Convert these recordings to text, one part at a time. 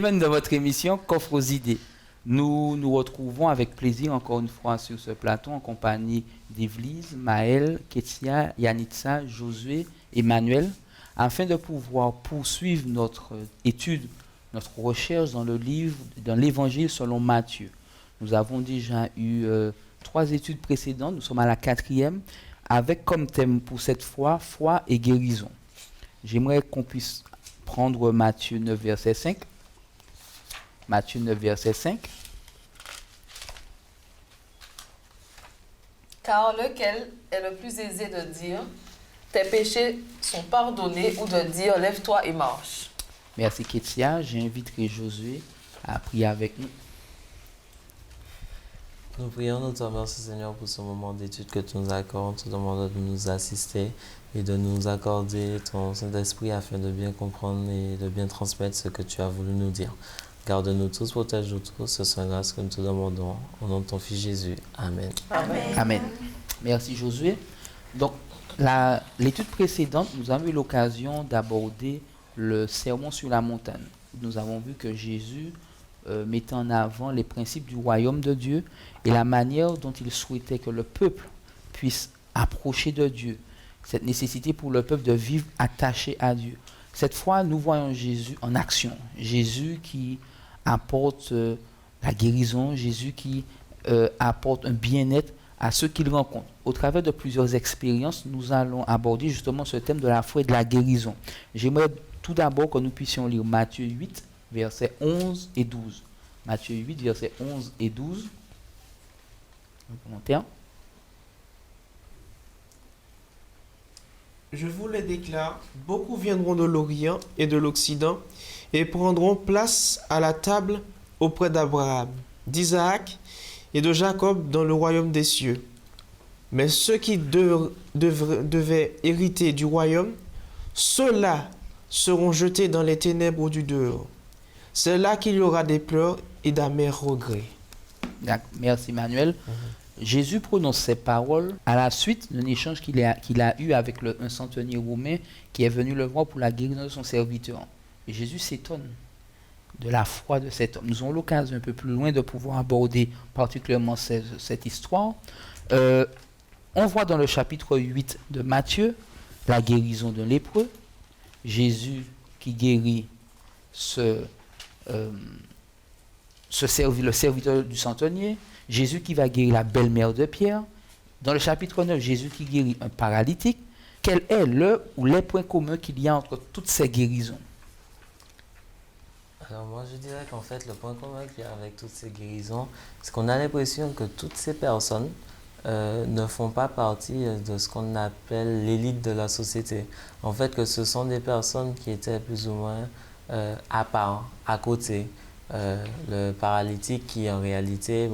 Bienvenue dans votre émission Coffre aux idées. Nous nous retrouvons avec plaisir encore une fois sur ce plateau en compagnie d'Évelyse, Maël, Kétia, Yanitza, Josué, Emmanuel, afin de pouvoir poursuivre notre étude, notre recherche dans le livre, dans l'Évangile selon Matthieu. Nous avons déjà eu 3 études précédentes, nous sommes à la 4e, avec comme thème pour cette fois, foi et guérison. J'aimerais qu'on puisse prendre Matthieu 9, verset 5. Matthieu 9, verset 5. Car lequel est le plus aisé de dire « Tes péchés sont pardonnés » ou de dire « Lève-toi et marche ». Merci Kétia. J'inviterai Josué à prier avec nous. Nous prions, nous te remercions Seigneur pour ce moment d'étude que tu nous accordes. Nous te demandons de nous assister et de nous accorder ton Saint-Esprit afin de bien comprendre et de bien transmettre ce que tu as voulu nous dire. Garde-nous tous, protège-nous tous. Ce sont grâce que nous te demandons au nom de ton Fils Jésus. Amen. Amen. Amen. Merci Josué. Donc, l'étude précédente, nous avons eu l'occasion d'aborder le sermon sur la montagne. Nous avons vu que Jésus mettait en avant les principes du royaume de Dieu et la manière dont il souhaitait que le peuple puisse approcher de Dieu. Cette nécessité pour le peuple de vivre attaché à Dieu. Cette fois, nous voyons Jésus en action. Jésus qui apporte la guérison, Jésus qui apporte un bien-être à ceux qu'il rencontre. Au travers de plusieurs expériences, nous allons aborder justement ce thème de la foi et de la guérison. J'aimerais tout d'abord que nous puissions lire Matthieu 8, versets 11 et 12. Matthieu 8, versets 11 et 12. Un commentaire. Je vous le déclare, beaucoup viendront de l'Orient et de l'Occident et prendront place à la table auprès d'Abraham, d'Isaac et de Jacob dans le royaume des cieux. Mais ceux qui devaient hériter du royaume, ceux-là seront jetés dans les ténèbres du dehors. C'est là qu'il y aura des pleurs et d'amers regrets. Merci Emmanuel. Jésus prononce ces paroles à la suite d'un échange qu'il a eu avec un centenier romain qui est venu le voir pour la guérison de son serviteur. Et Jésus s'étonne de la foi de cet homme. Nous aurons l'occasion un peu plus loin de pouvoir aborder particulièrement cette histoire. On voit dans le chapitre 8 de Matthieu la guérison d'un lépreux. Jésus qui guérit le serviteur du centenier. Jésus qui va guérir la belle-mère de Pierre. Dans le chapitre 9, Jésus qui guérit un paralytique. Quel est le ou les points communs qu'il y a entre toutes ces guérisons? Alors moi je dirais qu'en fait le point commun qu'il y a avec toutes ces guérisons, c'est qu'on a l'impression que toutes ces personnes ne font pas partie de ce qu'on appelle l'élite de la société. En fait que ce sont des personnes qui étaient plus ou moins à part, à côté. Le paralytique qui en réalité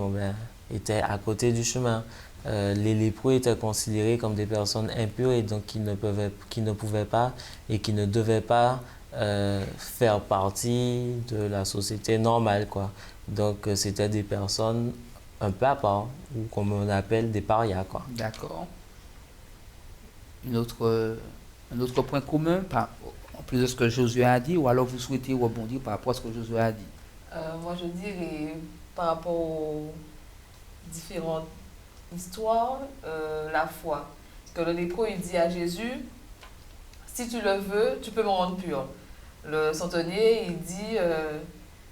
était à côté du chemin. Les lépreux étaient considérés comme des personnes impures et donc qui ne pouvaient pas et qui ne devaient pas faire partie de la société normale, quoi. Donc c'était des personnes un peu à part, ou comme on appelle des parias, quoi. D'accord. Un autre point commun, en plus de ce que Josué a dit, ou alors vous souhaitez rebondir par rapport à ce que Josué a dit? Moi, je dirais, par rapport aux différentes histoires, la foi. Parce que le lépreux, il dit à Jésus, si tu le veux, tu peux me rendre pur. Le centenier, il dit,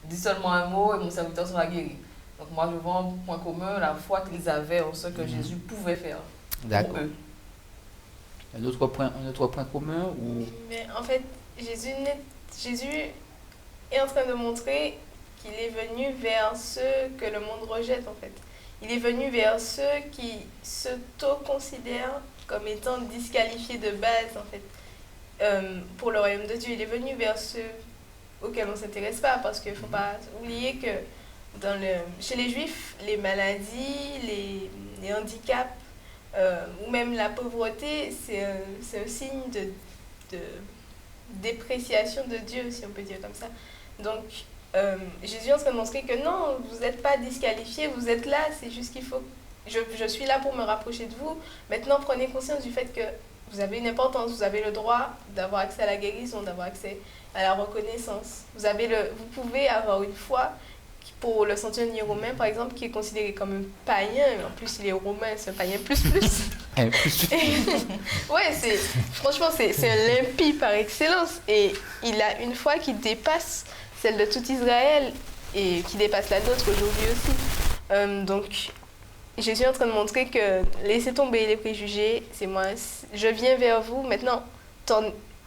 dis seulement un mot et mon serviteur sera guéri. Donc moi, je vois un point commun, la foi qu'ils avaient en ce que Jésus pouvait faire. D'accord. Pour eux. Un autre point commun ou... Mais en fait, Jésus est en train de montrer qu'il est venu vers ceux que le monde rejette, en fait. Il est venu vers ceux qui s'auto-considèrent comme étant disqualifiés de base, en fait, pour le royaume de Dieu. Il est venu vers ceux auxquels on ne s'intéresse pas, parce qu'il ne faut pas oublier que chez les Juifs, les maladies, les handicaps, ou même la pauvreté, c'est un signe de dépréciation de Dieu, si on peut dire comme ça. Donc, Jésus est en train de montrer que non, vous n'êtes pas disqualifiés, vous êtes là, c'est juste qu'il faut... Je suis là pour me rapprocher de vous. Maintenant, prenez conscience du fait que vous avez une importance, vous avez le droit d'avoir accès à la guérison, d'avoir accès à la reconnaissance. Vous pouvez avoir une foi pour le centenier romain, par exemple, qui est considéré comme un païen, en plus il est romain, c'est un païen plus. Ouais, franchement, c'est un impie par excellence. Et il a une foi qui dépasse celle de tout Israël et qui dépasse la nôtre aujourd'hui aussi. Donc, Jésus est en train de montrer que laissez tomber les préjugés, c'est moi, je viens vers vous, maintenant,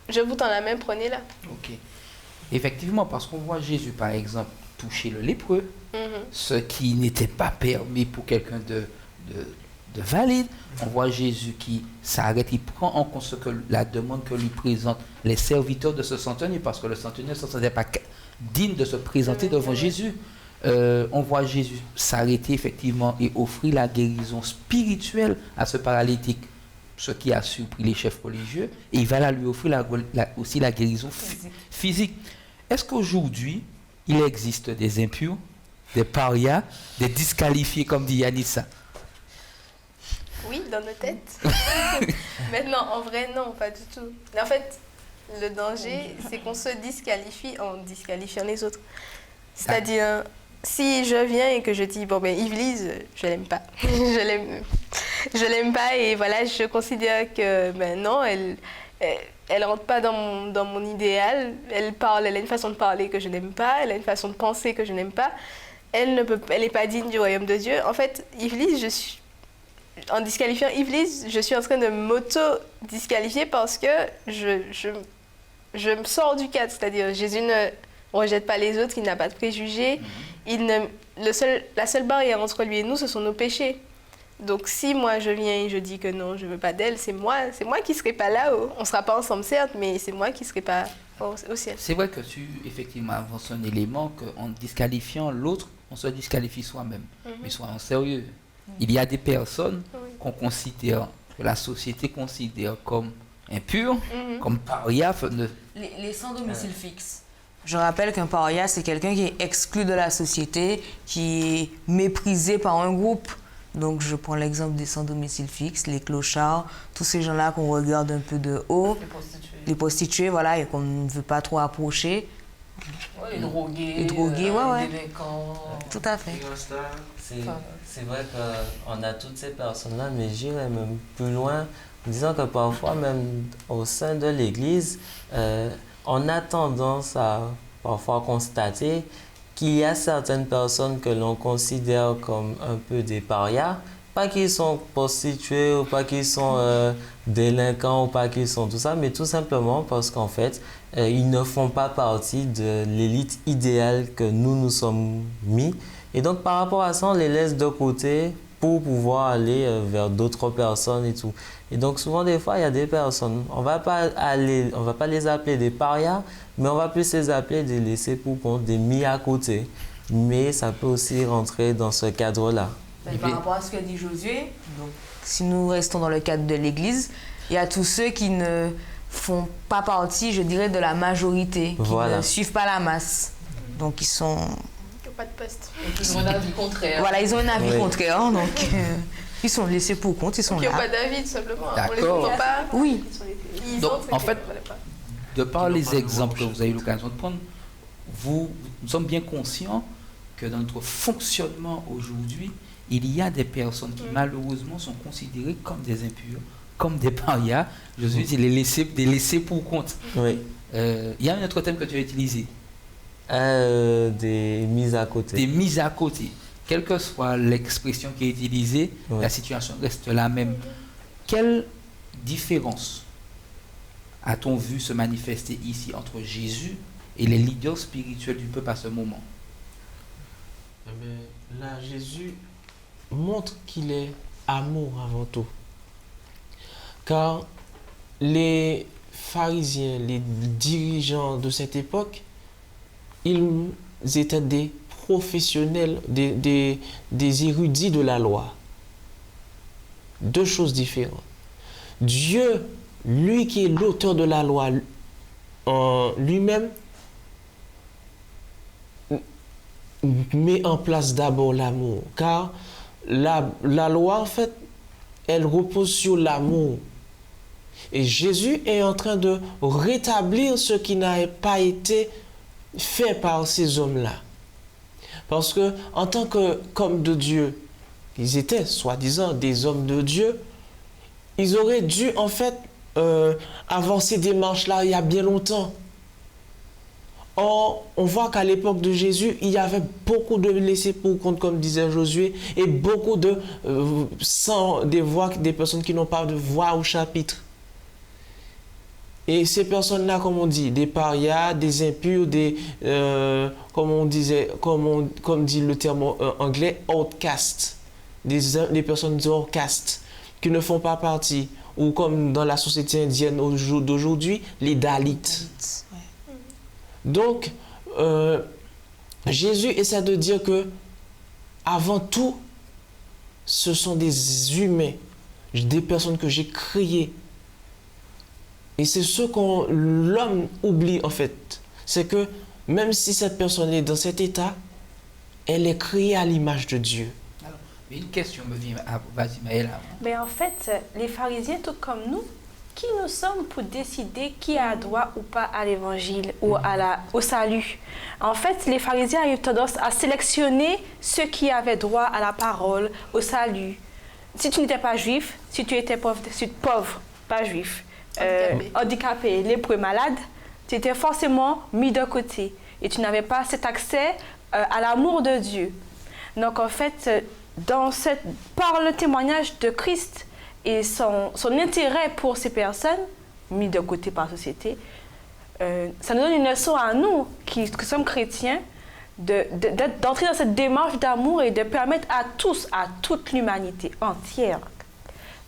je vous tends la main, prenez-la. Ok. Effectivement, parce qu'on voit Jésus, par exemple, toucher le lépreux, ce qui n'était pas permis pour quelqu'un de valide. On voit Jésus qui s'arrête, il prend en compte la demande que lui présentent les serviteurs de ce centenier, parce que le centenier ne se sentait pas digne de se présenter devant Jésus. On voit Jésus s'arrêter effectivement et offrir la guérison spirituelle à ce paralytique, ce qui a surpris les chefs religieux, et il va lui offrir aussi la guérison physique. Est-ce qu'aujourd'hui, il existe des impurs, des parias, des disqualifiés, comme dit Yanissa? Oui, dans nos têtes. Maintenant, en vrai, non, pas du tout. En fait, le danger, c'est qu'on se disqualifie en disqualifiant les autres. C'est-à-dire, si je viens et que je dis, bon, ben, Yvelise, je l'aime pas. je l'aime pas et voilà, je considère que, ben non, elle rentre pas dans mon idéal. Elle a une façon de parler que je n'aime pas, elle a une façon de penser que je n'aime pas. Elle n'est pas digne du royaume de Dieu. En fait, Yvelise, en disqualifiant Yvelise, je suis en train de m'auto-disqualifier parce que je me sors du cadre. C'est-à-dire, Jésus ne rejette pas les autres, il n'a pas de préjugés. La seule barrière entre lui et nous, ce sont nos péchés. Donc si moi je viens et je dis que non, je ne veux pas d'elle, c'est moi qui ne serai pas là-haut. On ne sera pas ensemble certes, mais c'est moi qui ne serai pas au ciel. C'est vrai que tu effectivement avances un élément qu'en disqualifiant l'autre, on se disqualifie soi-même. Mais soyons sérieux. Il y a des personnes qu'on considère, que la société considère comme impures, comme parias. Les sans domicile fixe. Je rappelle qu'un paria, c'est quelqu'un qui est exclu de la société, qui est méprisé par un groupe. Donc, je prends l'exemple des sans domicile fixe, les clochards, tous ces gens-là qu'on regarde un peu de haut. Les prostituées, voilà, et qu'on ne veut pas trop approcher. Ouais, les drogués. Les drogués, ouais. Les délinquants. Tout à fait. C'est vrai qu'on a toutes ces personnes-là, mais j'irais même plus loin, en disant que parfois, même au sein de l'Église, on a tendance à parfois constater qu'il y a certaines personnes que l'on considère comme un peu des parias, pas qu'ils sont prostitués ou pas qu'ils sont délinquants ou pas qu'ils sont tout ça, mais tout simplement parce qu'en fait, ils ne font pas partie de l'élite idéale que nous sommes mis. Et donc, par rapport à ça, on les laisse de côté pour pouvoir aller vers d'autres personnes et tout. Et donc, souvent, des fois, il y a des personnes, on va pas les appeler des parias, mais on va plus les appeler des laissés pour compte, des mis à côté. Mais ça peut aussi rentrer dans ce cadre-là. Par rapport à ce que dit Josué, donc, si nous restons dans le cadre de l'Église, il y a tous ceux qui ne font pas partie, je dirais, de la majorité, qui ne suivent pas la masse. Donc, ils sont... Pas de poste. Ils ont un avis contraire. Voilà, ils ont un avis contraire, donc ils sont laissés pour compte, ils sont là. Ils n'ont pas d'avis, tout simplement. D'accord. On les entend pas. Oui. Donc, en fait, de par les exemples que vous avez eu l'occasion de prendre, nous sommes bien conscients que dans notre fonctionnement aujourd'hui, il y a des personnes qui malheureusement sont considérées comme des impurs, comme des parias. Jésus dit des laissés pour compte. Oui. Il y a un autre thème que tu as utilisé. Des mises à côté. Des mises à côté. Quelle que soit l'expression qui est utilisée, la situation reste la même. Quelle différence a-t-on vu se manifester ici entre Jésus et les leaders spirituels du peuple à ce moment? Là, Jésus montre qu'il est amour avant tout. Car les pharisiens, les dirigeants de cette époque, ils étaient des professionnels, des érudits de la loi. Deux choses différentes. Dieu, lui qui est l'auteur de la loi, en lui-même, met en place d'abord l'amour. Car la loi, en fait, elle repose sur l'amour. Et Jésus est en train de rétablir ce qui n'a pas été fait par ces hommes-là. Parce que en tant qu'hommes de Dieu, ils étaient soi-disant des hommes de Dieu, ils auraient dû en fait avoir ces démarches-là il y a bien longtemps. Or, on voit qu'à l'époque de Jésus, il y avait beaucoup de laissés pour compte, comme disait Josué, et beaucoup de sans des voix, des personnes qui n'ont pas de voix au chapitre. Et ces personnes-là, comme on dit, des parias, des impurs, des, comme on disait, comme dit le terme anglais, outcasts, des personnes outcasts, qui ne font pas partie, ou comme dans la société indienne d'aujourd'hui, les Dalits. Donc, Jésus essaie de dire que, avant tout, ce sont des humains, des personnes que j'ai créées. Et c'est ce que l'homme oublie en fait. C'est que même si cette personne est dans cet état, elle est créée à l'image de Dieu. Alors, une question me vient. Vas-y, Maëla. Mais en fait, les pharisiens, tout comme nous, qui nous sommes pour décider qui a droit ou pas à l'évangile ou au salut? En fait, les pharisiens ont eu tendance à sélectionner ceux qui avaient droit à la parole, au salut. Si tu n'étais pas juif, si tu étais pauvre, pas juif, handicapé, lépreux, malade, tu étais forcément mis de côté et tu n'avais pas cet accès à l'amour de Dieu. Donc en fait, par le témoignage de Christ et son intérêt pour ces personnes, mis de côté par la société, ça nous donne une leçon à nous, qui sommes chrétiens, d'entrer dans cette démarche d'amour et de permettre à tous, à toute l'humanité entière,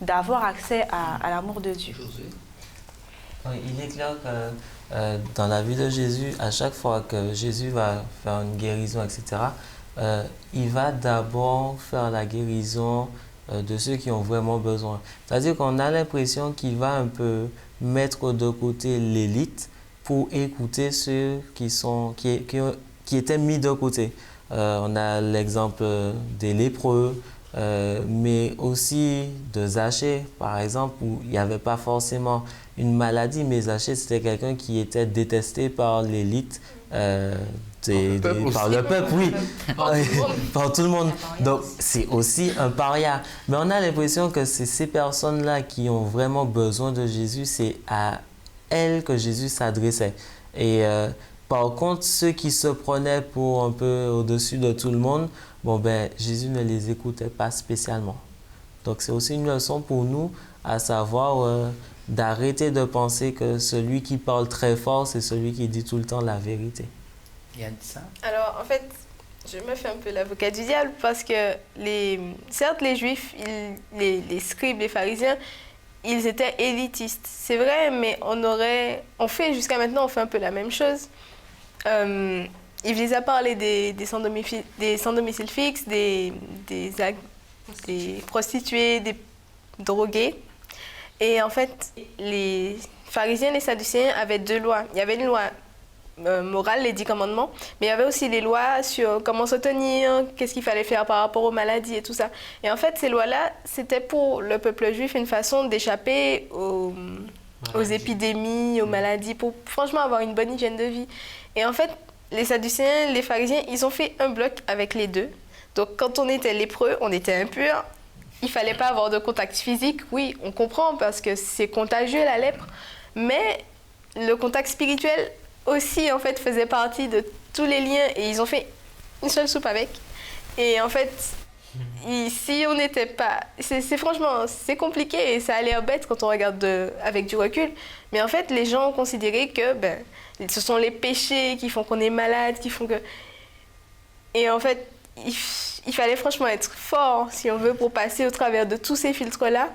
d'avoir accès à l'amour de Dieu. Oui, il est clair que dans la vie de Jésus, à chaque fois que Jésus va faire une guérison, etc., il va d'abord faire la guérison de ceux qui ont vraiment besoin. C'est-à-dire qu'on a l'impression qu'il va un peu mettre de côté l'élite pour écouter ceux qui étaient mis de côté. On a l'exemple des lépreux, mais aussi de Zachée, par exemple, où il n'y avait pas forcément une maladie, mais Zachée, c'était quelqu'un qui était détesté par l'élite, par le peuple, oui, par tout le monde. Donc, c'est aussi un paria. Mais on a l'impression que c'est ces personnes-là qui ont vraiment besoin de Jésus, c'est à elles que Jésus s'adressait. Et par contre, ceux qui se prenaient pour un peu au-dessus de tout le monde, Jésus ne les écoutait pas spécialement. Donc, c'est aussi une leçon pour nous, à savoir d'arrêter de penser que celui qui parle très fort, c'est celui qui dit tout le temps la vérité. Yann dit ça. Alors, en fait, je me fais un peu l'avocat du diable parce que, certes, les Juifs, les scribes, les pharisiens, ils étaient élitistes. C'est vrai, mais jusqu'à maintenant, on fait un peu la même chose. Il les a parlé des sans domicile fixe, des prostituées, des drogués. Et en fait, les pharisiens et les sadducéens avaient deux lois. Il y avait une loi morale, les 10 commandements, mais il y avait aussi les lois sur comment se tenir, qu'est-ce qu'il fallait faire par rapport aux maladies et tout ça. Et en fait, ces lois-là, c'était pour le peuple juif une façon d'échapper aux épidémies, aux maladies, pour franchement avoir une bonne hygiène de vie. Et en fait, les sadducéens, les pharisiens, ils ont fait un bloc avec les deux. Donc, quand on était lépreux, on était impur. Il ne fallait pas avoir de contact physique. Oui, on comprend parce que c'est contagieux, la lèpre. Mais le contact spirituel aussi, en fait, faisait partie de tous les liens. Et ils ont fait une seule soupe avec. Et en fait, si on n'était pas... franchement, c'est compliqué et ça a l'air bête quand on regarde avec du recul. Mais en fait, les gens ont considéré que ce sont les péchés qui font qu'on est malade, qui font que... Et en fait, il fallait franchement être fort, si on veut, pour passer au travers de tous ces filtres-là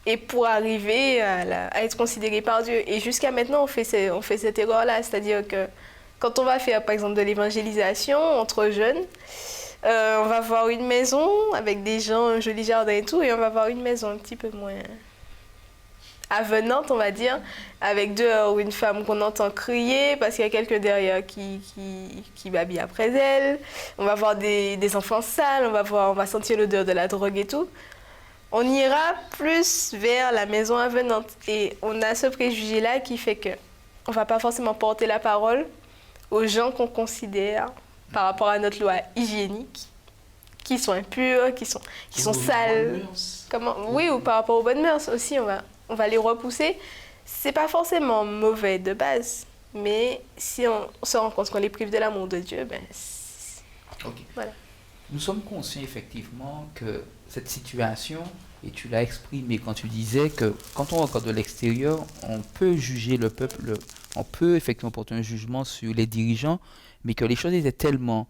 et pour arriver à être considéré par Dieu. Et jusqu'à maintenant, on fait cette erreur-là. C'est-à-dire que quand on va faire, par exemple, de l'évangélisation entre jeunes, on va voir une maison avec des gens, un joli jardin et tout, et on va voir une maison un petit peu moins avenante, on va dire, avec dehors une femme qu'on entend crier parce qu'il y a quelqu'un derrière qui babille après elle. On va voir des enfants sales, on va sentir l'odeur de la drogue et tout. on ira plus vers la maison avenante. Et on a ce préjugé-là qui fait que on ne va pas forcément porter la parole aux gens qu'on considère, par rapport à notre loi hygiénique, qui sont impurs, qui sont sales. Oui, ou par rapport aux bonnes mœurs aussi, on va les repousser. C'est pas forcément mauvais de base, mais si on se rend compte qu'on les prive de l'amour de Dieu, voilà. Nous sommes conscients effectivement que cette situation, et tu l'as exprimé quand tu disais que quand on regarde de l'extérieur, on peut juger le peuple, on peut effectivement porter un jugement sur les dirigeants, mais que les choses étaient tellement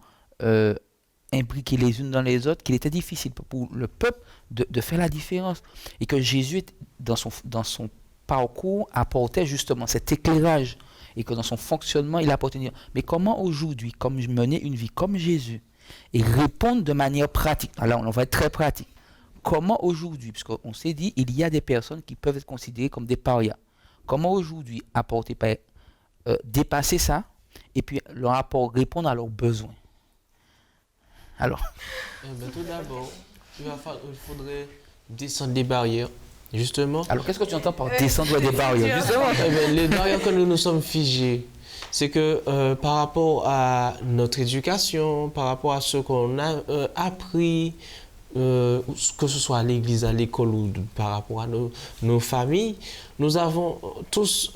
imbriquées les unes dans les autres qu'il était difficile pour le peuple de faire la différence. Et que Jésus, dans son parcours, apportait justement cet éclairage, et que dans son fonctionnement, il apportait. Mais comment aujourd'hui, comme mener une vie comme Jésus, et répondre de manière pratique, alors on va être très pratique, comment aujourd'hui, parce qu'on s'est dit, il y a des personnes qui peuvent être considérées comme des parias, comment aujourd'hui apporter, dépasser ça, et puis répondre à leurs besoins. Alors tout d'abord, il faudrait descendre des barrières, justement. Alors qu'est-ce que tu entends par descendre des barrières, justement? Les barrières que nous sommes figés, c'est que par rapport à notre éducation, par rapport à ce qu'on a appris, que ce soit à l'église, à l'école ou par rapport à nos familles, nous avons tous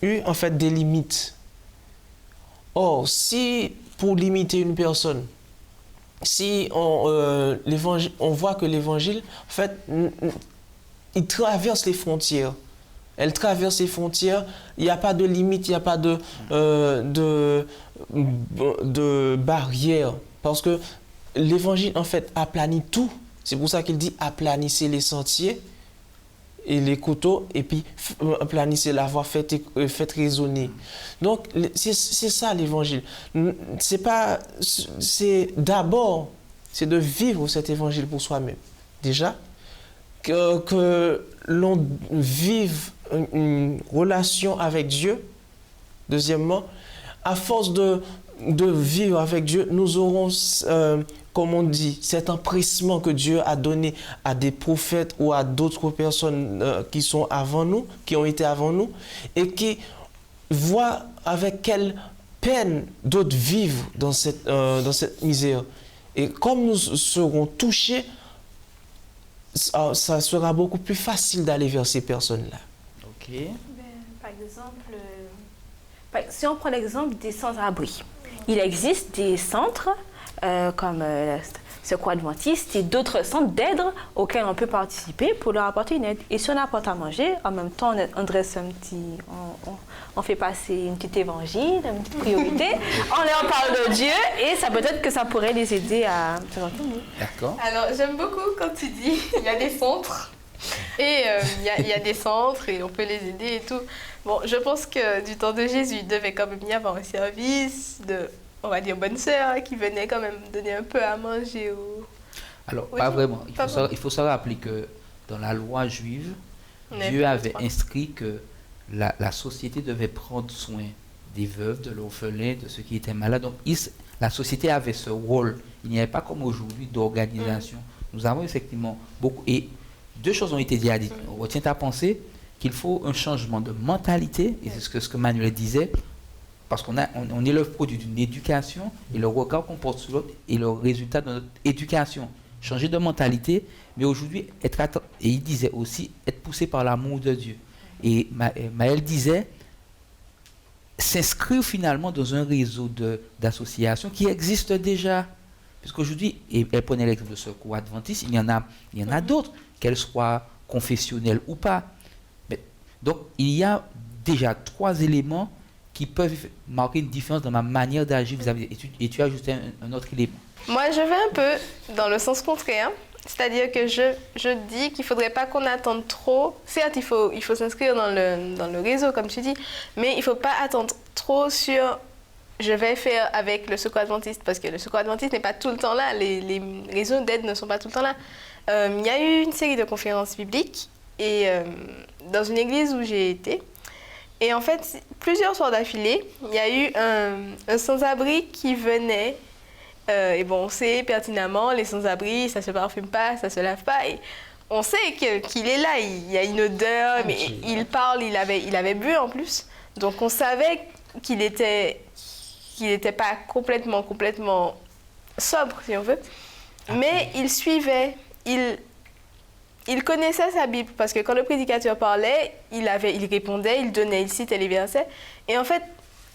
eu en fait des limites. Or, si pour limiter une personne, si on voit que l'évangile, en fait, il traverse les frontières. Elle traverse les frontières, il n'y a pas de limite, il n'y a pas de barrière. Parce que l'évangile, en fait, aplanit tout. C'est pour ça qu'il dit aplanissez les sentiers et les couteaux, et puis aplanissez la voie, faites résonner. Donc, c'est ça l'évangile. C'est d'abord, c'est de vivre cet évangile pour soi-même. Déjà, que l'on vive une relation avec Dieu. Deuxièmement, à force de vivre avec Dieu, nous aurons, comme on dit, cet empressement que Dieu a donné à des prophètes ou à d'autres personnes qui sont avant nous, qui ont été avant nous, et qui voient avec quelle peine d'autres vivent dans cette misère. Et comme nous serons touchés, ça sera beaucoup plus facile d'aller vers ces personnes-là. Ok. Par exemple, si on prend l'exemple des sans-abri, il existe des centres comme Secours Adventiste et d'autres centres d'aide auxquels on peut participer pour leur apporter une aide. Et si on apporte à manger, en même temps, on dresse on fait passer une petite évangile, une petite priorité, on leur parle de Dieu et ça peut-être que ça pourrait les aider à se retourner. D'accord. Alors, j'aime beaucoup quand tu dis il y a des centres et il y a des centres et on peut les aider et tout. Bon, je pense que du temps de Jésus, il devait quand même y avoir un service de, on va dire, bonnes sœurs qui venaient quand même donner un peu à manger aux... Alors, pas vraiment. Il faut se rappeler que dans la loi juive, Dieu avait inscrit que la société devait prendre soin des veuves, de l'orphelin, de ceux qui étaient malades. Donc, la société avait ce rôle. Il n'y avait pas comme aujourd'hui d'organisation. Nous avons effectivement beaucoup... Et deux choses ont été dites. On retient à penser qu'il faut un changement de mentalité, et c'est ce que Manuel disait, parce qu'on est le produit d'une éducation, et le regard qu'on porte sur l'autre est le résultat de notre éducation. Changer de mentalité, mais aujourd'hui, et il disait aussi, être poussé par l'amour de Dieu. Et Maël disait, s'inscrire finalement dans un réseau d'associations qui existe déjà. Puisqu'aujourd'hui, et elle prenait l'exemple de Secours Adventiste, il y en a d'autres, qu'elles soient confessionnelles ou pas. Donc, il y a déjà 3 éléments qui peuvent marquer une différence dans ma manière d'agir vis-à-vis. Et tu as ajouté un autre élément. Moi, je vais un peu dans le sens contraire. C'est-à-dire que je dis qu'il ne faudrait pas qu'on attende trop. Certes, il faut s'inscrire dans le réseau, comme tu dis, mais il ne faut pas attendre trop sur je vais faire avec le Secours Adventiste, parce que le Secours Adventiste n'est pas tout le temps là. Les réseaux d'aide ne sont pas tout le temps là. Il y a eu une série de conférences bibliques et dans une église où j'ai été. Et en fait, plusieurs soirs d'affilée, il y a eu un sans-abri qui venait. Et bon, on sait pertinemment, les sans-abri, ça ne se parfume pas, ça ne se lave pas. Et on sait qu'il est là, il y a une odeur, mais il parle, il avait bu en plus. Donc on savait qu'il était pas complètement sobre, si on veut. Mais il suivait, il connaissait sa Bible, parce que quand le prédicateur parlait, il répondait, il donnait, il citait les versets. Et en fait,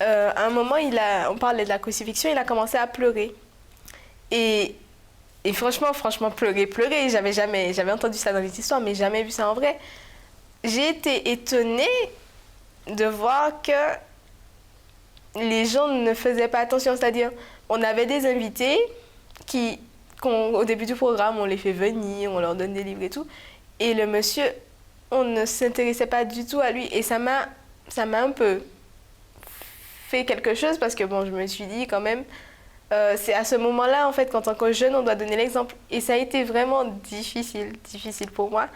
à un moment, on parlait de la crucifixion, il a commencé à pleurer. Et franchement, pleurer, j'avais entendu ça dans les histoires, mais jamais vu ça en vrai. J'ai été étonnée de voir que les gens ne faisaient pas attention. C'est-à-dire, on avait des invités au début du programme, on les fait venir, on leur donne des livres et tout. Et le monsieur, on ne s'intéressait pas du tout à lui. Et ça m'a un peu fait quelque chose parce que, bon, je me suis dit quand même, c'est à ce moment-là, en fait, qu'en tant que jeune, on doit donner l'exemple. Et ça a été vraiment difficile pour moi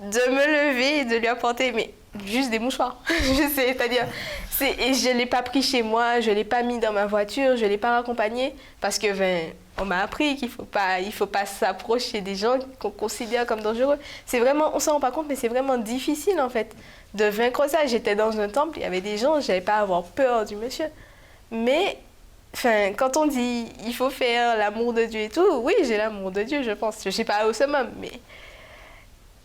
de me lever et de lui apporter, mais juste des mouchoirs. C'est-à-dire, et je ne l'ai pas pris chez moi, je ne l'ai pas mis dans ma voiture, je ne l'ai pas raccompagné parce que, on m'a appris qu'il ne faut pas s'approcher des gens qu'on considère comme dangereux. C'est vraiment, on ne s'en rend pas compte, mais c'est vraiment difficile, en fait, de vaincre ça. J'étais dans un temple, il y avait des gens, je n'avais pas à avoir peur du monsieur. Mais, quand on dit il faut faire l'amour de Dieu et tout, oui, j'ai l'amour de Dieu, je pense. Je ne sais pas au summum, mais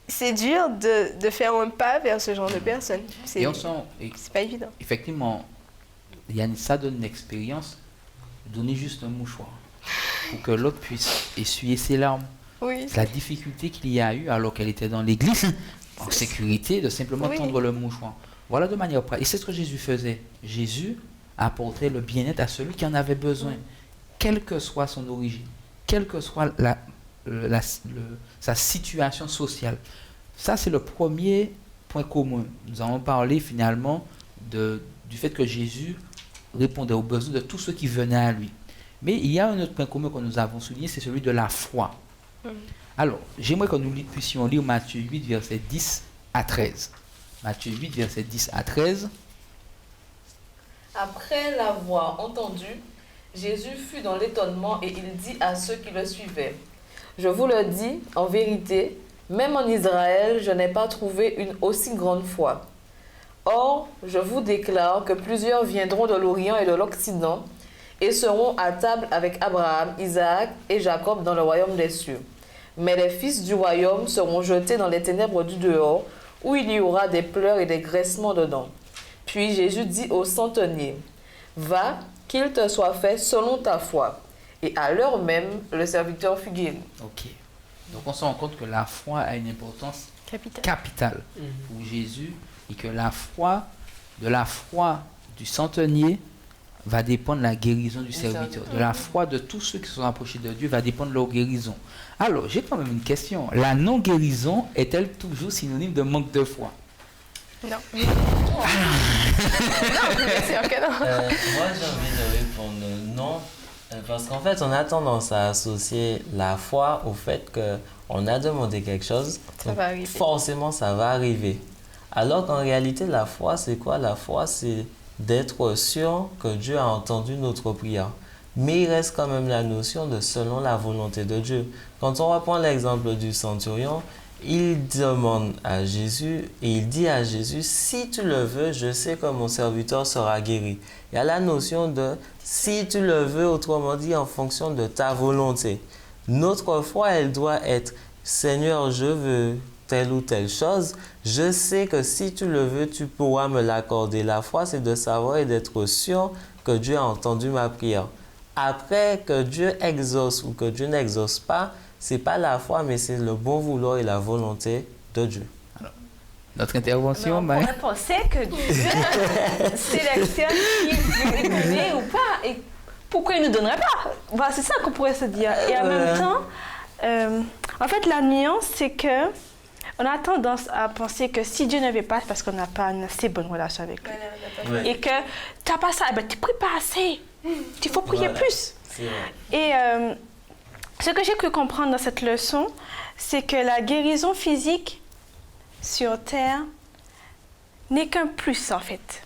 c'est dur de faire un pas vers ce genre de personnes. C'est pas évident. Effectivement, Yann, ça donne une expérience, donner juste un mouchoir pour que l'autre puisse essuyer ses larmes. Oui. C'est la difficulté qu'il y a eu alors qu'elle était dans l'église, en sécurité, de simplement tendre le mouchoir. Voilà de manière pratique. Et c'est ce que Jésus faisait. Jésus apportait le bien-être à celui qui en avait besoin, quelle que soit son origine, quelle que soit sa situation sociale. Ça, c'est le premier point commun. Nous avons parlé finalement du fait que Jésus répondait aux besoins de tous ceux qui venaient à lui. Mais il y a un autre point commun que nous avons souligné, c'est celui de la foi. Alors, j'aimerais que nous puissions lire Matthieu 8, versets 10 à 13. Matthieu 8, versets 10 à 13. Après l'avoir entendu, Jésus fut dans l'étonnement et il dit à ceux qui le suivaient, « Je vous le dis, en vérité, même en Israël, je n'ai pas trouvé une aussi grande foi. Or, je vous déclare que plusieurs viendront de l'Orient et de l'Occident et seront à table avec Abraham, Isaac et Jacob dans le royaume des cieux. Mais les fils du royaume seront jetés dans les ténèbres du dehors, où il y aura des pleurs et des graissements de dents. » Puis Jésus dit au centenier, « Va, qu'il te soit fait selon ta foi. » Et à l'heure même, le serviteur fut guéri. Ok. Donc on se rend compte que la foi a une importance capitale pour Jésus et que de la foi du centenier va dépendre la guérison du serviteur. De la foi de tous ceux qui se sont approchés de Dieu va dépendre leur guérison. Alors, j'ai quand même une question. La non-guérison est-elle toujours synonyme de manque de foi? Non. Non, bien sûr que non. Moi, j'ai envie de répondre non, parce qu'en fait, on a tendance à associer la foi au fait qu'on a demandé quelque chose, donc forcément, ça va arriver. Alors qu'en réalité, la foi, c'est quoi? La foi, c'est d'être sûr que Dieu a entendu notre prière. Mais il reste quand même la notion de selon la volonté de Dieu. Quand on reprend l'exemple du centurion, il demande à Jésus et il dit à Jésus, si tu le veux, je sais que mon serviteur sera guéri. Il y a la notion de si tu le veux, autrement dit, en fonction de ta volonté. Notre foi, elle doit être, Seigneur, je veux telle ou telle chose. Je sais que si tu le veux, tu pourras me l'accorder. La foi, c'est de savoir et d'être sûr que Dieu a entendu ma prière. Après, que Dieu exauce ou que Dieu n'exauce pas, ce n'est pas la foi, mais c'est le bon vouloir et la volonté de Dieu. Alors, notre intervention, on pourrait penser que Dieu sélectionne qui veut donner ou pas. Et pourquoi il ne nous donnerait pas? Voilà, c'est ça qu'on pourrait se dire. Et en même temps, en fait, la nuance, c'est que on a tendance à penser que si Dieu ne veut pas, c'est parce qu'on n'a pas une assez bonne relation avec lui. Ouais. Et que tu n'as pas ça, ben, tu ne pries pas assez. Il faut prier plus. Et ce que j'ai pu comprendre dans cette leçon, c'est que la guérison physique sur terre n'est qu'un plus en fait.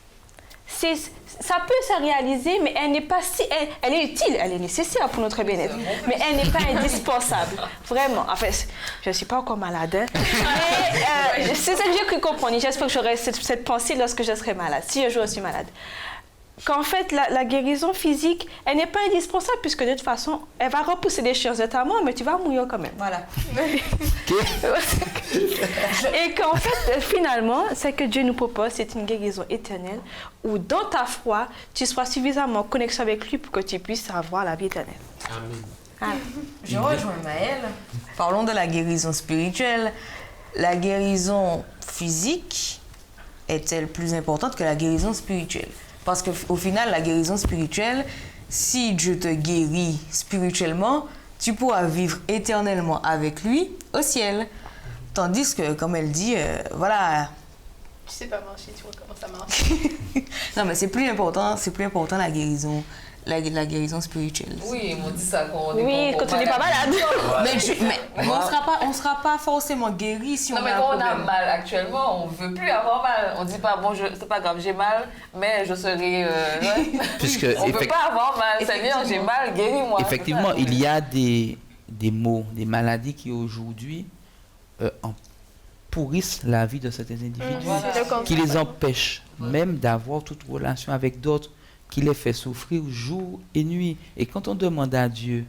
ça peut se réaliser, mais elle n'est pas si... Elle est utile, elle est nécessaire pour notre bien-être. Mais elle n'est pas indispensable. Vraiment. Enfin, je ne suis pas encore malade. Hein. Mais c'est ça que j'ai cru comprendre. J'espère que j'aurai cette pensée lorsque je serai malade, si un jour je suis malade. Qu'en fait, la guérison physique, elle n'est pas indispensable, puisque de toute façon, elle va repousser des choses de ta mort, mais tu vas mourir quand même. Voilà. Et qu'en fait, finalement, ce que Dieu nous propose, c'est une guérison éternelle, où dans ta foi, tu sois suffisamment en connexion avec lui pour que tu puisses avoir la vie éternelle. Amen. Amen. Je rejoins Maëlle. Parlons de la guérison spirituelle. La guérison physique est-elle plus importante que la guérison spirituelle? Parce qu'au final, la guérison spirituelle, si Dieu te guérit spirituellement, tu pourras vivre éternellement avec lui au ciel. Tandis que, comme elle dit, voilà. Tu sais pas marcher, tu vois comment ça marche. Non, mais c'est plus important la guérison spirituelle. Oui, ils m'ont dit ça quand on est Oui, quand tu n'es pas malade. Mais on sera pas forcément guéri si Non, on mais a un quand on a problème. mal actuellement, on ne veut plus avoir mal. On ne dit pas, bon, c'est pas grave, j'ai mal, mais je serai... Puisque, on ne peut pas avoir mal. Seigneur, j'ai mal, guéris-moi. effectivement, il y a des maux, des maladies qui aujourd'hui pourrissent la vie de certains individus, Voilà. C'est le contraire. qui les empêchent même d'avoir toute relation avec d'autres, qui les fait souffrir jour et nuit. Et quand on demande à Dieu,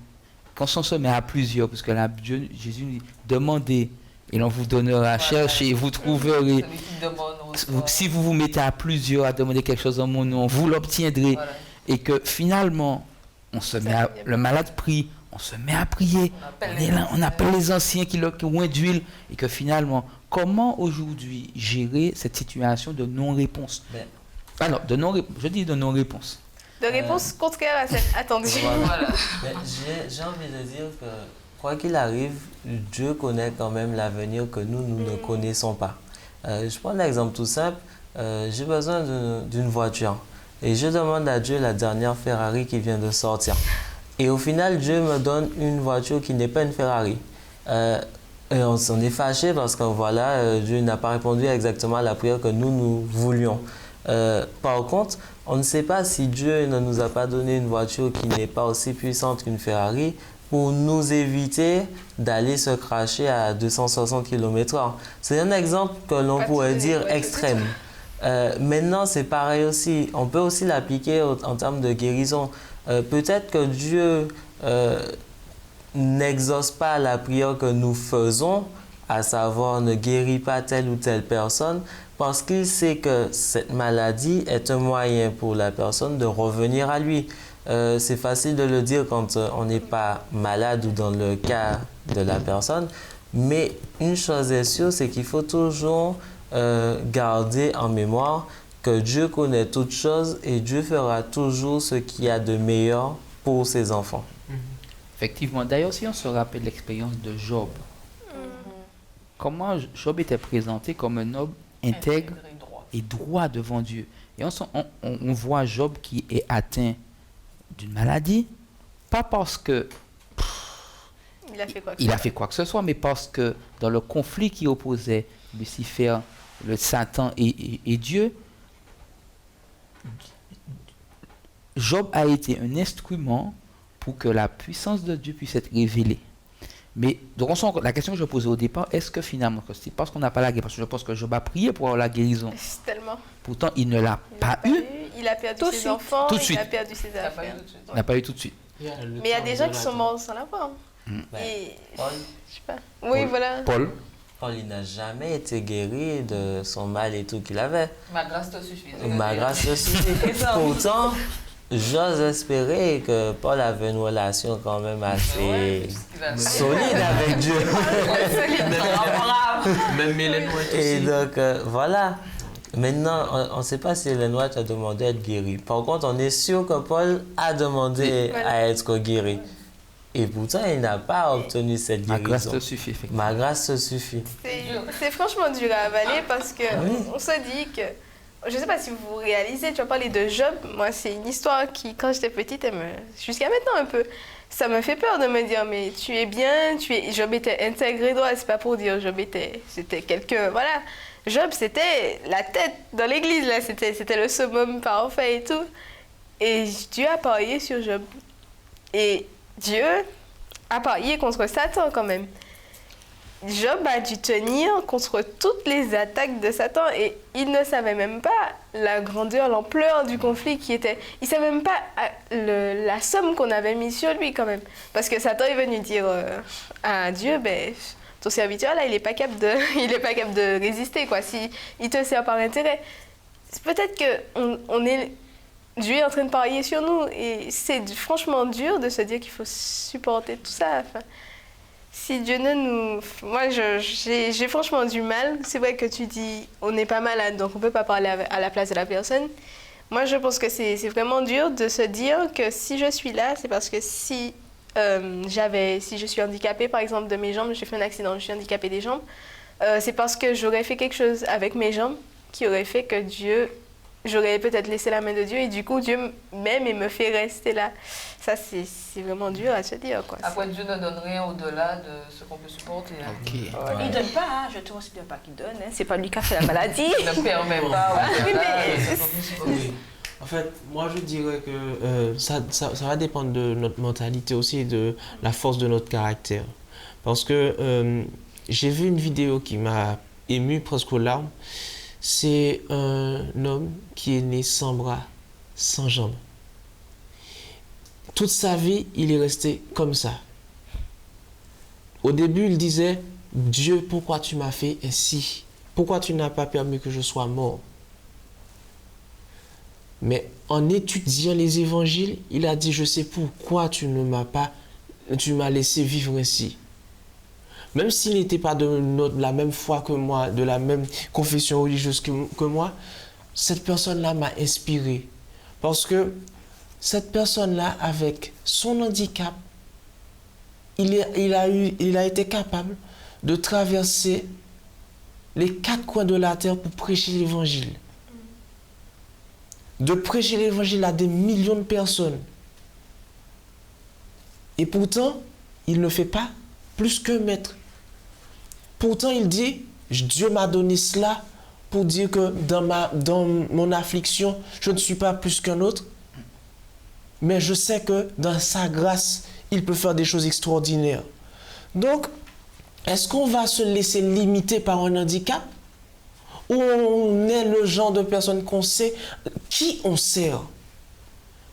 quand on se met à plusieurs, parce que là, Jésus dit, demandez et l'on vous donnera, cherchez, vous trouverez. Celui qui demande reçoit. Si vous vous mettez à plusieurs à demander quelque chose en mon nom, vous l'obtiendrez. Voilà. Et que finalement, le malade prie, on se met à prier, on appelle les anciens qui ont d'huile, et que finalement, comment aujourd'hui gérer cette situation de non-réponse? Ben. Alors, je dis de non-réponse. De réponse contraire à cette attendue. Voilà. Mais j'ai envie de dire que, quoi qu'il arrive, Dieu connaît quand même l'avenir que nous ne connaissons pas. Je prends l'exemple tout simple. J'ai besoin d'une voiture. Et je demande à Dieu la dernière Ferrari qui vient de sortir. Et au final, Dieu me donne une voiture qui n'est pas une Ferrari. Et on s'en est fâché parce que voilà, Dieu n'a pas répondu exactement à la prière que nous voulions. Par contre, on ne sait pas si Dieu ne nous a pas donné une voiture qui n'est pas aussi puissante qu'une Ferrari pour nous éviter d'aller se cracher à 260 km/h. C'est un exemple que l'on pourrait dire extrême. Maintenant, c'est pareil aussi. On peut aussi l'appliquer en termes de guérison. Peut-être que Dieu n'exauce pas la prière que nous faisons, à savoir ne guérit pas telle ou telle personne, parce qu'il sait que cette maladie est un moyen pour la personne de revenir à lui. C'est facile de le dire quand on n'est pas malade ou dans le cas de la personne, mais une chose est sûre, c'est qu'il faut toujours garder en mémoire que Dieu connaît toutes choses et Dieu fera toujours ce qu'il y a de meilleur pour ses enfants. Effectivement. D'ailleurs, si on se rappelle l'expérience de Job, comment Job était présenté comme un homme intègre et droit devant Dieu. Et on voit Job qui est atteint d'une maladie, pas parce que il a fait quoi que ce soit, mais parce que dans le conflit qui opposait Lucifer, le Satan et Dieu, Job a été un instrument pour que la puissance de Dieu puisse être révélée. Mais donc la question que je posais au départ, est-ce que finalement, c'est parce qu'on n'a pas la guérison, parce que je pense que Job a prié pour avoir la guérison. Tellement. Pourtant, il ne l'a pas eu. Il a perdu Tout de ses suite. enfants, Tout de il suite. a perdu ses Il n'a pas eu affaires. tout de suite. Il n'a pas eu tout de suite. Mais il y a des gens qui sont morts sans l'avoir. Ben, Et Paul, je sais pas. Oui, voilà. Paul, il n'a jamais été guéri de son mal et tout qu'il avait. Ma grâce te suffit. Ma grâce te suffit. Pourtant, j'ose espérer que Paul avait une relation quand même assez solide avec Dieu. Même Mélène White Et aussi. donc, voilà. Maintenant, on ne sait pas si Ellen White a demandé à être guéri. Par contre, on est sûr que Paul a demandé à être guéri. Et pourtant, il n'a pas obtenu cette ma grâce guérison. te suffit, effectivement. Ma grâce te suffit. C'est franchement dur à avaler parce que on se dit que, je sais pas si vous réalisez, tu as parlé de Job, moi c'est une histoire qui, quand j'étais petite, jusqu'à maintenant un peu, ça me fait peur de me dire, mais tu es bien, Job était intègre et droit, c'est pas pour dire c'était quelqu'un, voilà. Job, c'était la tête dans l'église, là, c'était le summum parfait et tout. Et Dieu a parié sur Job. Et Dieu a parié contre Satan quand même. Job a dû tenir contre toutes les attaques de Satan et il ne savait même pas la grandeur, l'ampleur du conflit qui était. Il ne savait même pas la somme qu'on avait mise sur lui quand même. Parce que Satan est venu dire à Dieu, ben, ton serviteur là, il n'est pas capable de résister quoi. Si il te sert par intérêt, peut-être que Dieu est en train de parier sur nous et c'est franchement dur de se dire qu'il faut supporter tout ça. Enfin, si Dieu ne nous... Moi, j'ai franchement du mal. C'est vrai que tu dis, on n'est pas malade, donc on ne peut pas parler à la place de la personne. Moi, je pense que c'est vraiment dur de se dire que si je suis là, c'est parce que si je suis handicapée, par exemple, de mes jambes, j'ai fait un accident, je suis handicapée des jambes, c'est parce que j'aurais fait quelque chose avec mes jambes qui aurait fait que j'aurais peut-être laissé la main de Dieu et du coup, Dieu m'aime et me fait rester là. Ça, c'est vraiment dur à se dire, quoi. Après, Dieu ne donne rien au-delà de ce qu'on peut supporter. Hein. Ok. Il ne donne pas, hein. Je ne te considère pas qu'il donne. Hein. C'est pas lui qui a fait la maladie. Il ne permet pas. Oui, Oui. En fait, moi je dirais que ça va dépendre de notre mentalité aussi et de la force de notre caractère. Parce que j'ai vu une vidéo qui m'a ému presque aux larmes. C'est un homme qui est né sans bras, sans jambes. Toute sa vie, il est resté comme ça. Au début, il disait, Dieu, pourquoi tu m'as fait ainsi? Pourquoi tu n'as pas permis que je sois mort? Mais en étudiant les évangiles, il a dit, je sais pourquoi tu m'as laissé vivre ainsi. Même s'il n'était pas de la même foi que moi, de la même confession religieuse que moi, cette personne-là m'a inspiré. Parce que cette personne-là, avec son handicap, il a été capable de traverser les 4 coins de la terre pour prêcher l'évangile. De prêcher l'évangile à des millions de personnes. Et pourtant, il ne fait pas plus qu'un maître. Pourtant, il dit, Dieu m'a donné cela pour dire que dans mon affliction, je ne suis pas plus qu'un autre. Mais je sais que dans sa grâce, il peut faire des choses extraordinaires. Donc, est-ce qu'on va se laisser limiter par un handicap? Ou on est le genre de personne qu'on sait qui on sert?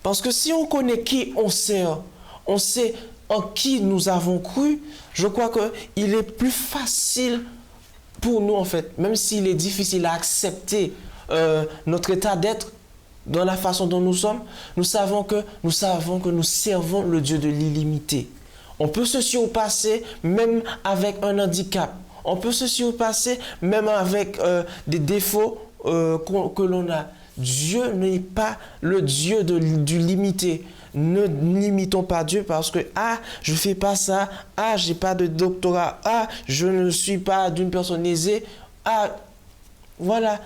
Parce que si on connaît qui on sert, on sait en qui nous avons cru, je crois qu'il est plus facile pour nous, en fait, même s'il est difficile à accepter notre état d'être dans la façon dont nous sommes, nous savons que nous servons le Dieu de l'illimité. On peut se surpasser même avec un handicap. On peut se surpasser même avec des défauts que l'on a. Dieu n'est pas le Dieu du limité. Ne limitons pas Dieu parce que je ne fais pas ça, je n'ai pas de doctorat, je ne suis pas d'une personne aisée, voilà.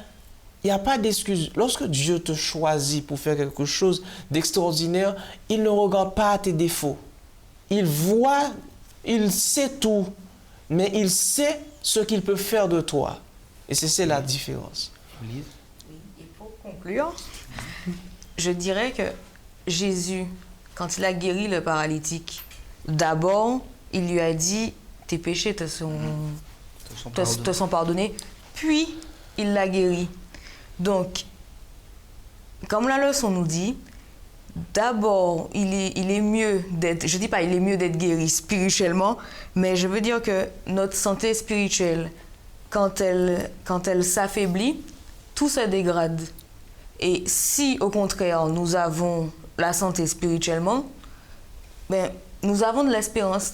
Il n'y a pas d'excuse. Lorsque Dieu te choisit pour faire quelque chose d'extraordinaire, il ne regarde pas tes défauts. Il voit, il sait tout, mais il sait ce qu'il peut faire de toi. Et c'est la différence. Et pour conclure, je dirais que Jésus, quand il a guéri le paralytique, d'abord, il lui a dit, tes péchés te sont pardonnés, puis il l'a guéri. Donc, comme la leçon nous dit, d'abord, il est mieux d'être, je ne dis pas il est mieux d'être guéri spirituellement, mais je veux dire que notre santé spirituelle, quand elle s'affaiblit, tout se dégrade. Et si, au contraire, nous avons la santé spirituellement, nous avons de l'espérance.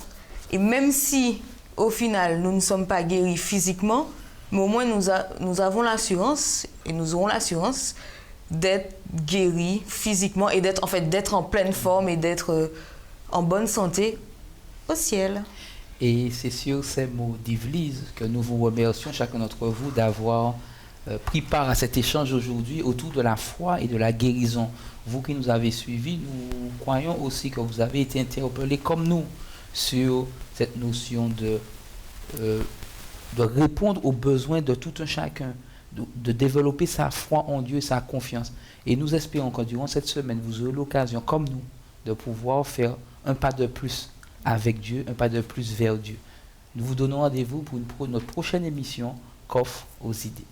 Et même si, au final, nous ne sommes pas guéris physiquement, mais au moins nous avons l'assurance, et nous aurons l'assurance d'être guéris physiquement et d'être en pleine forme et d'être en bonne santé au ciel. Et c'est sur ces mots d'église que nous vous remercions, chacun d'entre vous, d'avoir pris part à cet échange aujourd'hui autour de la foi et de la guérison. Vous qui nous avez suivis, nous croyons aussi que vous avez été interpellés comme nous sur cette notion de répondre aux besoins de tout un chacun, de développer sa foi en Dieu et sa confiance. Et nous espérons que durant cette semaine, vous aurez l'occasion, comme nous, de pouvoir faire un pas de plus avec Dieu, un pas de plus vers Dieu. Nous vous donnons rendez-vous pour notre prochaine émission, Coffre aux idées.